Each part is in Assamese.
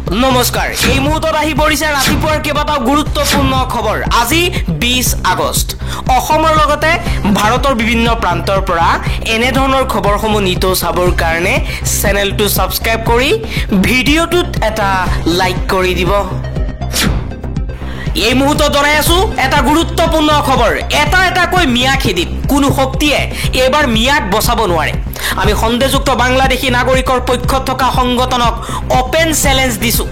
নমস্কাৰ এই মুহূৰ্তত আহি পৰিছে ৰাতিপুৱাৰ কেইবাটাও গুৰুত্বপূৰ্ণ খবৰ আজি 20 আগষ্ট অসমৰ লগতে ভাৰতৰ বিভিন্ন প্ৰান্তৰ পৰা এনে ধৰণৰ খবৰসমূহ নিতৌ চাবৰ কাৰণে চেনেলটো সাবস্ক্ৰাইব কৰি ভিডিঅ'টোত এটা লাইক কৰি দিব এই মুহূৰ্তত জনাই আছো এটা গুৰুত্বপূৰ্ণ খবৰ এটা কৈ মিয়া খেদিত কোনো শক্তিয়ে এবাৰ মিয়াক বচাব নোৱাৰে আমি সন্দেহযুক্ত বাংলাদেশী নাগৰিকৰ পক্ষত থকা সংগঠনক ওপেন চ্যালেঞ্জ দিছো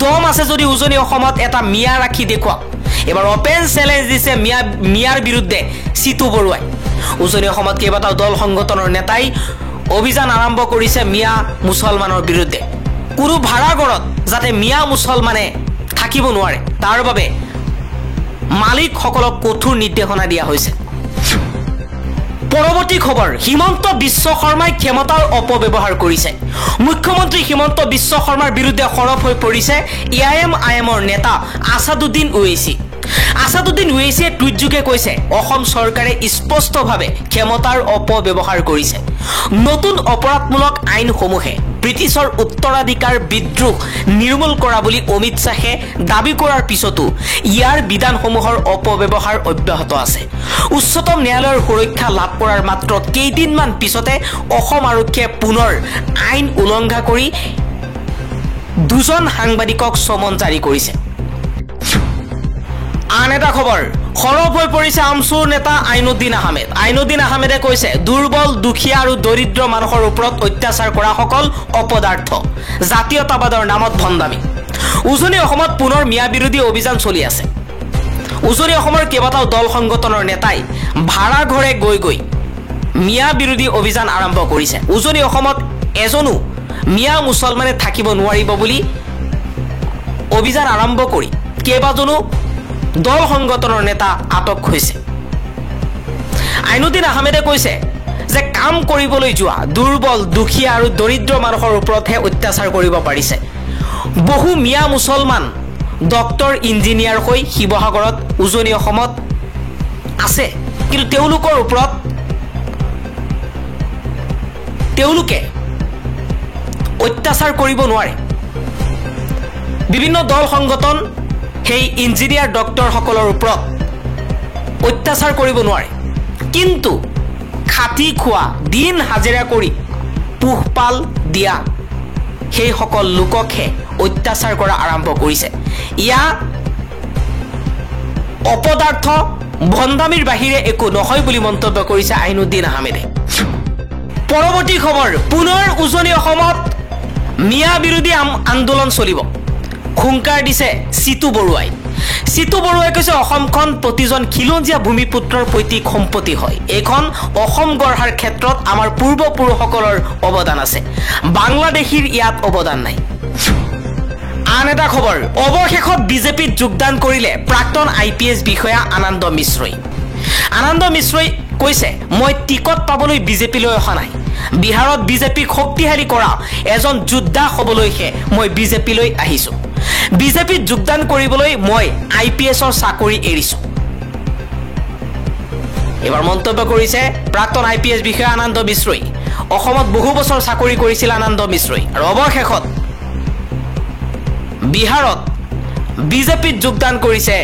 দম আছে যদি উজনি অসমত এটা মিয়া ৰাখি দেখুৱাওক এবাৰ ওপেন চ্যালেঞ্জ দিছে মিয়াৰ বিৰুদ্ধে সিতু বৰুৱাই উজনি অসমত কেইবাটাও দল সংগঠনৰ নেতাই অভিযান আৰম্ভ কৰিছে মিয়া মুছলমানৰ বিৰুদ্ধে কোনো ভাড়াঘৰত যাতে মিয়া মুছলমানে থাকিব নোৱাৰে তাৰ বাবে মালিক সকলক কঠোৰ নিৰ্দেশনা দিয়া হৈছে পৰৱৰ্তী খবৰ হিমন্ত বিশ্ব শৰ্মাই ক্ষমতাৰ অপব্যৱহাৰ কৰিছে মুখ্যমন্ত্ৰী হিমন্ত বিশ্ব শৰ্মাৰ বিৰুদ্ধে সৰব হৈ পৰিছে এআইএমৰ নেতা আসাদুদ্দিন ওৱেইছিয়ে টুইটযোগে কৈছে অসম চৰকাৰে স্পষ্টভাৱে ক্ষমতাৰ অপব্যৱহাৰ কৰিছে নতুন অপৰাধমূলক আইনসমূহে ব্ৰিটিছৰ উত্তৰাধিকাৰ বিদ্ৰোহ নিৰ্মূল কৰা বুলি অমিত শাহে দাবী কৰাৰ পিছতো ইয়াৰ বিধানসমূহৰ অপব্যৱহাৰ অব্যাহত আছে উচ্চতম ন্যায়ালয়ৰ সুৰক্ষা লাভ কৰাৰ মাত্ৰ কেইদিনমান পিছতে অসম আৰক্ষীয়ে পুনৰ আইন উলংঘা কৰি দুজন সাংবাদিকক সমন জাৰি কৰিছে আন এটা খবৰ খৰব হৈ পৰিছে আমচুৰ নেতা আইনুদ্দিন আহমেদে কৈছে দুৰ্বল দুখীয়া আৰু দৰিদ্ৰ মানুহৰ ওপৰত অত্যাচাৰ কৰা সকল অপদাৰ্থ জাতীয়তাবাদৰ নামত ভণ্ডামি উজনি অসমত পুনৰ মিয়া বিৰোধী অভিযান চলি আছে উজনি অসমৰ কেইবাটাও দল সংগঠনৰ নেতাই ভাড়া ঘৰে গৈ মিয়া বিৰোধী অভিযান আৰম্ভ কৰিছে উজনি অসমত এজনো মিয়া মুছলমানে থাকিব নোৱাৰিব বুলি অভিযান আৰম্ভ কৰি কেইবাজনো দল সংগঠনৰ নেতা আটক হৈছে আইনুদ্দিন আহমেদে কৈছে যে কাম কৰিবলৈ যোৱা দুৰ্বল দুখীয়া আৰু দৰিদ্ৰ মানুহৰ ওপৰতহে অত্যাচাৰ কৰিব পাৰিছে বহু মিয়া মুছলমান ডক্টৰ ইঞ্জিনিয়াৰ হৈ শিৱসাগৰত উজনি অসমত আছে কিন্তু তেওঁলোকৰ ওপৰত তেওঁলোকে অত্যাচাৰ কৰিব নোৱাৰে বিভিন্ন দল সংগঠন সেই ইঞ্জিনিয়াৰ ডক্টৰ সকলৰ ওপৰত অত্যাচাৰ কৰিব নোৱাৰে কিন্তু খাতি খোৱা দিন হাজিৰা কৰি পুহপাল দিয়া সেই সকল লোককহে অত্যাচাৰ কৰা আৰম্ভ কৰিছে ইয়া অপদাৰ্থ ভণ্ডামিৰ বাহিৰে একো নহয় বুলি মন্তব্য কৰিছে আইনুদ্দিন আহমেদে পৰৱৰ্তী খবৰ পুনৰ উজনি অসমত মিয়া বিৰোধী আন্দোলন চলিব খুংকাৰ দিছে সিতু বৰুৱাই কৈছে অসমখন প্ৰতিজন খিলঞ্জীয়া ভূমিপুত্ৰৰ পৈতৃক সম্পত্তি হয় এইখন অসম গঢ়াৰ ক্ষেত্ৰত আমাৰ পূৰ্বপুৰুষসকলৰ অৱদান আছে বাংলাদেশীৰ ইয়াত অৱদান নাই আন এটা খবৰ অৱশেষত বিজেপিত যোগদান কৰিলে প্ৰাক্তন আইপিএছ বিষয়া আনন্দ মিশ্ৰই কৈছে মই টিকট পাবলৈ বিজেপিলৈ অহা নাই বিহাৰত বিজেপিক শক্তিশালী কৰা এজন যোদ্ধা হ'বলৈহে মই বিজেপিলৈ আহিছো বিজেপিত যোগদান কৰিবলৈ মই আইপিএছৰ চাকৰি এৰিছো এবাৰ মন্তব্য কৰিছে প্ৰাক্তন আইপিএছ বিষয়া আনন্দ মিশ্ৰই অসমত বহু বছৰ চাকৰি কৰিছিল আনন্দ মিশ্ৰই আৰু অৱশেষত বিহাৰত বিজেপিত যোগদান কৰিছে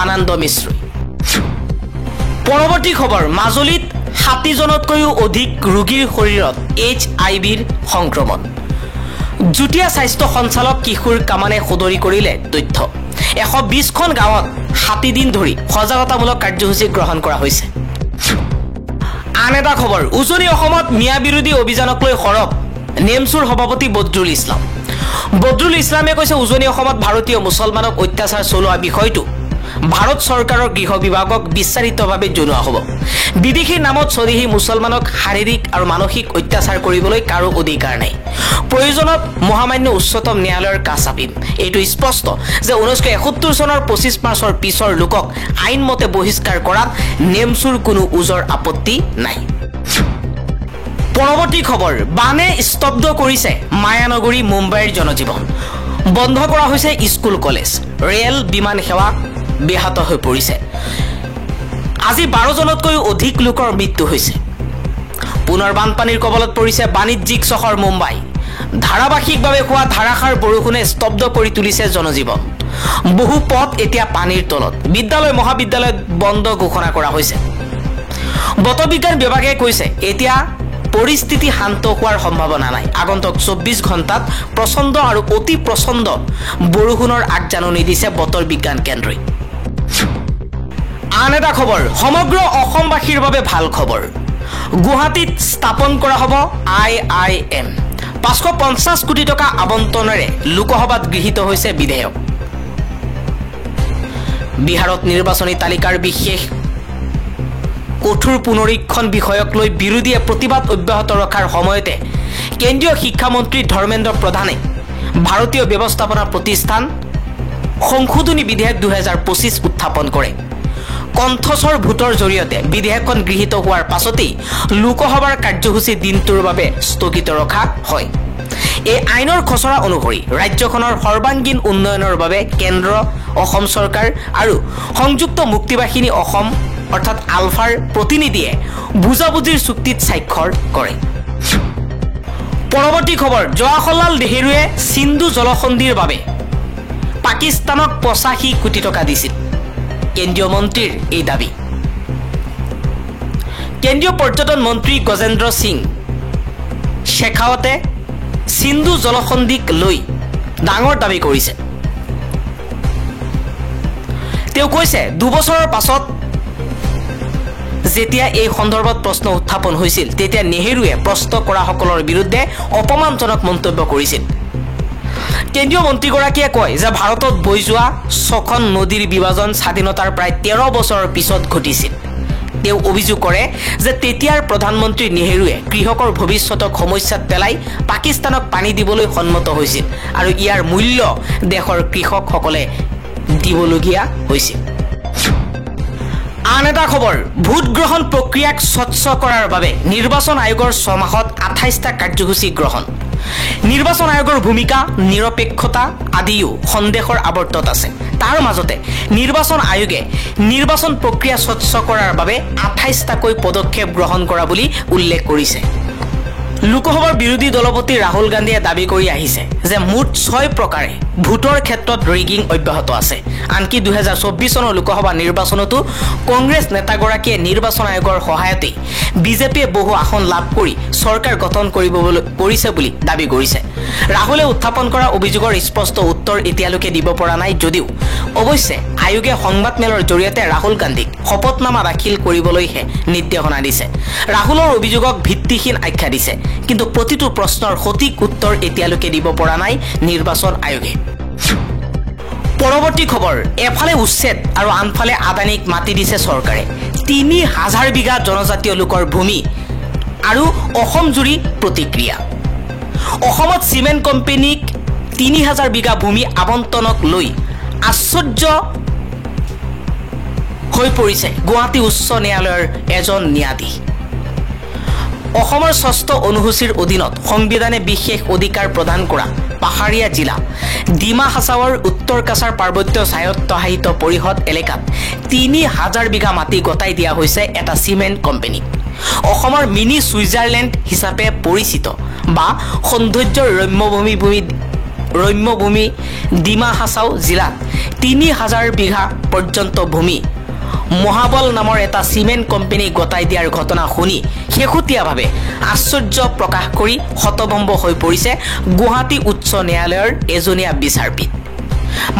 আনন্দ মিশ্ৰই পৰৱৰ্তী খবৰ মাজুলীত 60 জনতকৈও অধিক ৰোগীৰ শৰীৰত HIV সংক্ৰমণ জুটিয়া স্বাস্থ্য সঞ্চালক কিশোৰ কামানে সদৰি কৰিলে তথ্য 120খন গাঁৱত 7 দিন ধৰি সজাগতামূলক কাৰ্যসূচী গ্ৰহণ কৰা হৈছে আন এটা খবৰ উজনি অসমত মিয়া বিৰোধী অভিযানক লৈ সৰব নেমচুৰ সভাপতি বদৰুল ইছলামে কৈছে উজনি অসমত ভাৰতীয় মুছলমানক অত্যাচাৰ চলোৱা বিষয়টো ভাৰত চৰকাৰৰ গৃহ বিভাগক বিস্তাৰিতভাৱে জনোৱা হ'ব বিদেশী নামত চলিহি মুছলমানক শাৰীৰিক আৰু মানসিক অত্যাচাৰ কৰিবলৈ কাৰো অধিকাৰ নাই প্ৰয়োজনত মহামান্য উচ্চতম ন্যায়ালয়ৰ কাষ চাপিম এইটো স্পষ্ট যে 1971 চনৰ 25 মাৰ্চৰ পিছৰ লোকক আইনমতে বহিষ্কাৰ কৰাত নেমচুৰ কোনো উজৰ আপত্তি নাই পৰৱৰ্তী খবৰ বানে স্তব্ধ কৰিছে মায়ানগৰী মুম্বাইৰ জনজীৱন বন্ধ কৰা হৈছে স্কুল কলেজ ৰেল বিমান সেৱা ব্যাহত হৈ পৰিছে আজি 12 জনতকৈ অধিক লোকৰ মৃত্যু হৈছে পুনৰ বানপানীৰ কবলত পৰিছে বাণিজ্যিক চহৰ মুম্বাই ধাৰাবাহিকভাৱে হোৱা ধাৰাসাৰ বৰষুণে স্তব্ধ কৰি তুলিছে জনজীৱন। বহু পথ এতিয়া পানীৰ তলত। বিদ্যালয় মহাবিদ্যালয় বন্ধ ঘোষণা কৰা হৈছে। বতৰ বিজ্ঞান বিভাগে কৈছে এতিয়া পৰিস্থিতি শান্ত হোৱাৰ সম্ভাৱনা নাই। আগন্তুক 24 ঘণ্টাত প্ৰচণ্ড আৰু অতি প্ৰচণ্ড বৰষুণৰ আগজাননী দিছে বতৰ বিজ্ঞান কেন্দ্ৰই। আন এটা খবৰ, সমগ্ৰ অসমবাসীৰ বাবে ভাল খবৰ। গুৱাহাটীত স্থাপন কৰা হ'ব IIM। 550 কোটি টকা আবণ্টনেৰে লোকসভাত গৃহীত হৈছে বিধেয়ক। বিহাৰত নিৰ্বাচনী তালিকাৰ বিশেষ কঠোৰ পুনৰীক্ষণ বিষয়ক লৈ বিৰোধীয়ে প্ৰতিবাদ অব্যাহত ৰখাৰ সময়তে কেন্দ্ৰীয় শিক্ষামন্ত্ৰী ধৰ্মেন্দ্ৰ প্ৰধানে ভাৰতীয় ব্যৱস্থাপনা প্ৰতিষ্ঠান সংশোধনী বিধেয়ক 2025 উত্থাপন কৰে। কণ্ঠস্বৰ ভোটৰ জৰিয়তে বিধেয়কখন গৃহীত হোৱাৰ পাছতেই লোকসভাৰ কাৰ্যসূচী দিনটোৰ বাবে স্থগিত ৰখা হয়। এই আইনৰ খচৰা অনুসৰি ৰাজ্যখনৰ সৰ্বাংগীন উন্নয়নৰ বাবে কেন্দ্ৰ, অসম চৰকাৰ আৰু সংযুক্ত মুক্তিবাহিনী অসম অৰ্থাৎ আলফাৰ প্ৰতিনিধিয়ে বুজাবুজিৰ চুক্তিত স্বাক্ষৰ কৰে। পৰৱৰ্তী খবৰ, জৱাহৰলাল নেহৰুৱে সিন্ধু জলসন্ধিৰ বাবে পাকিস্তানক 85 কোটি টকা দিছিল। কেন্দ্ৰীয় মন্ত্ৰীৰ এই দাবী। কেন্দ্ৰীয় পৰ্যটন মন্ত্ৰী গজেন্দ্ৰ সিং শেখাৱতে সিন্ধু জলসন্ধিক লৈ ডাঙৰ দাবী কৰিছে। তেওঁ কৈছে 2 বছৰৰ পাছত যেতিয়া এই সন্দৰ্ভত প্ৰশ্ন উত্থাপন হৈছিল তেতিয়া নেহৰুৱে প্ৰশ্ন কৰাসকলৰ বিৰুদ্ধে অপমানজনক মন্তব্য কৰিছিল। কেন্দ্ৰীয় মন্ত্ৰীগৰাকীয়ে কয় যে ভাৰতত বৈ যোৱা 6খন নদীৰ বিভাজন স্বাধীনতাৰ প্ৰায় 13 বছৰৰ পিছত ঘটিছিল। তেওঁ অভিযোগ কৰে যে তেতিয়াৰ প্ৰধানমন্ত্ৰী নেহৰুৱে কৃষকৰ ভৱিষ্যতক সমস্যাত পেলাই পাকিস্তানক পানী দিবলৈ সন্মত হৈছিল আৰু ইয়াৰ মূল্য দেশৰ কৃষকসকলে দিবলগীয়া হৈছিল। আন এটা খবৰ, ভোট গ্ৰহণ প্ৰক্ৰিয়াক স্বচ্ছ কৰাৰ বাবে নিৰ্বাচন আয়োগৰ 6 মাহত 28টা কাৰ্যসূচী গ্ৰহণ। নিৰ্বাচন আয়োগৰ ভূমিকা, নিৰপেক্ষতা আদিও সন্দেহৰ আৱৰ্তত আছে। তাৰ মাজতে নিৰ্বাচন আয়োগে নিৰ্বাচন প্ৰক্ৰিয়া স্বচ্ছ কৰাৰ বাবে 28টাকৈ পদক্ষেপ গ্ৰহণ কৰা বুলি উল্লেখ কৰিছে। লোকসভাৰ বিৰোধী দলপতি ৰাহুল গান্ধীয়ে দাবী কৰি আহিছে যে মুঠ 6 প্ৰকাৰে ভোটৰ ক্ষেত্ৰত ৰিগিং অব্যাহত আছে। আনকি 2024 চনৰ লোকসভা নিৰ্বাচনতো কংগ্ৰেছ নেতাগৰাকীয়ে নিৰ্বাচন আয়োগৰ সহায়তে বিজেপিয়ে বহু আসন লাভ কৰি চৰকাৰ গঠন কৰিছে বুলি দাবী কৰিছে। ৰাহুলে উত্থাপন কৰা অভিযোগৰ স্পষ্ট উত্তৰ এতিয়ালৈকে দিব পৰা নাই যদিও অৱশ্যে আয়োগে সংবাদমেলৰ জৰিয়তে ৰাহুল গান্ধীক শপতনামা দাখিল কৰিবলৈহে নিৰ্দেশনা দিছে। ৰাহুলৰ অভিযোগক ভিত্তিহীন আখ্যা দিছে, কিন্তু প্ৰতিটো প্ৰশ্নৰ সঠিক উত্তৰ এতিয়ালৈকে দিব পৰা নাই নিৰ্বাচন আয়োগে। পৰৱৰ্তী খবৰ, এফালে উচ্ছেদ আৰু আনফালে আদানীক মাটি দিছে চৰকাৰে। 3000 বিঘা জনজাতীয় লোকৰ ভূমি আৰু অসম জুৰি প্ৰতিক্ৰিয়া। অসমত চিমেণ্ট কোম্পানীক 3000 বিঘা ভূমি আবণ্টনক লৈ আশ্চৰ্য হৈ পৰিছে গুৱাহাটী উচ্চ ন্যায়ালয়ৰ এজন ন্যায়াধীশ। অসমৰ 6ষ্ঠ অনুসূচীৰ অধীনত সংবিধানে বিশেষ অধিকাৰ প্ৰদান কৰা পাহাৰীয়া জিলা ডিমা হাছাওৰ উত্তৰ কাছাৰ পাৰ্বত্য স্বায়ত্তশাসিত পৰিষদ এলেকাত 3000 বিঘা মাটি গতাই দিয়া হৈছে এটা চিমেণ্ট কোম্পানীক। অসমৰ মিনি ছুইজাৰলেণ্ড হিচাপে পৰিচিত বা সৌন্দৰ্যৰ ৰম্যভূমি ডিমা হাছাও জিলাত 3000 বিঘা পৰ্যন্ত ভূমি মহাবল নামৰ এটা চিমেণ্ট কোম্পানী গতাই দিয়াৰ ঘটনা শুনি শেহতীয়াভাৱে আশ্চৰ্য প্ৰকাশ কৰি হতভম্ব হৈ পৰিছে গুৱাহাটী উচ্চ ন্যায়ালয়ৰ এজনীয়া বিচাৰপীঠ।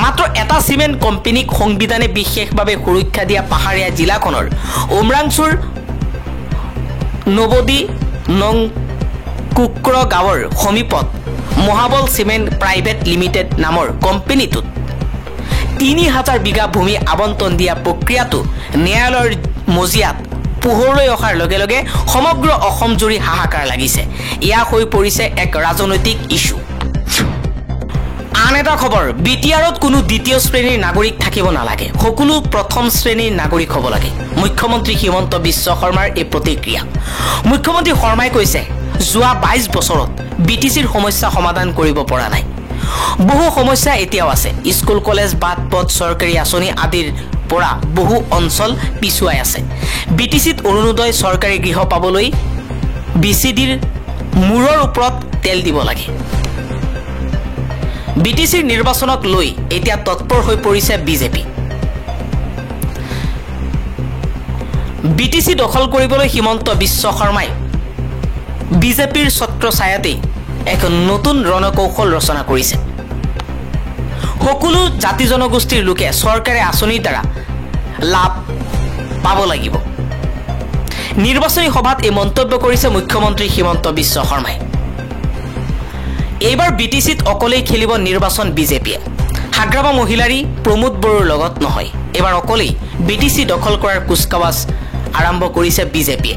মাত্ৰ এটা চিমেণ্ট কোম্পানীক সংবিধানে বিশেষভাৱে সুৰক্ষা দিয়া পাহাৰীয়া জিলাখনৰ উমৰাংচুৰ নৱদী নং কুক্ৰ গাঁৱৰ সমীপত মহাবল চিমেণ্ট প্ৰাইভেট লিমিটেড নামৰ কোম্পানীটোত 3000 বিঘা ভূমি আবণ্টন দিয়া প্ৰক্ৰিয়াটো ন্যায়ালয়ৰ মজিয়াত পোহৰলৈ অহাৰ লগে লগে সমগ্ৰ অসম জুৰি হাহাকাৰ লাগিছে। এয়া হৈ পৰিছে এক ৰাজনৈতিক ইস্যু। আন এটা খবৰ, বিটিআৰত কোনো দ্বিতীয় শ্ৰেণীৰ নাগৰিক থাকিব নালাগে, সকলো প্ৰথম শ্ৰেণীৰ নাগৰিক হ'ব লাগে। মুখ্যমন্ত্ৰী হিমন্ত বিশ্ব শৰ্মাৰ এই প্ৰতিক্ৰিয়া। মুখ্যমন্ত্ৰী শৰ্মাই কৈছে যোৱা 22 বছৰত বিটিচিৰ সমস্যা সমাধান কৰিব পৰা নাই। বহু সমস্যা এতিয়াও আছে। স্কুল, কলেজ, বাট পথ, চৰকাৰী আঁচনি আদিৰ পৰা বহু অঞ্চল পিছুৱাই আছে। বিটিচিত অৰুণোদয় চৰকাৰী গৃহ পাবলৈ বিচিডিৰ মূৰৰ ওপৰত তেল দিব লাগে। বিটিচিৰ নিৰ্বাচনক লৈ এতিয়া তৎপৰ হৈ পৰিছে বিজেপি। বিটিচি দখল কৰিবলৈ হিমন্ত বিশ্ব শৰ্মাই বিজেপিৰ ছত্ৰছায়াতেই এক নতুন ৰণকৌশল ৰচনা কৰিছে। সকলো জাতি জনগোষ্ঠীৰ লোকে চৰকাৰে আঁচনিৰ দ্বাৰা লাভ পাব লাগিব। নিৰ্বাচনী সভাত এই মন্তব্য কৰিছে মুখ্যমন্ত্ৰী হিমন্ত বিশ্ব শৰ্মাই। এইবাৰ বিটিচিত অকলেই খেলিব নিৰ্বাচন বিজেপিয়ে। হাগ্ৰামা মহিলাৰী প্ৰমোদ বড়োৰ লগত নহয়, এইবাৰ অকলেই বিটিচি দখল কৰাৰ কুচকাৱাজ আৰম্ভ কৰিছে বিজেপিয়ে।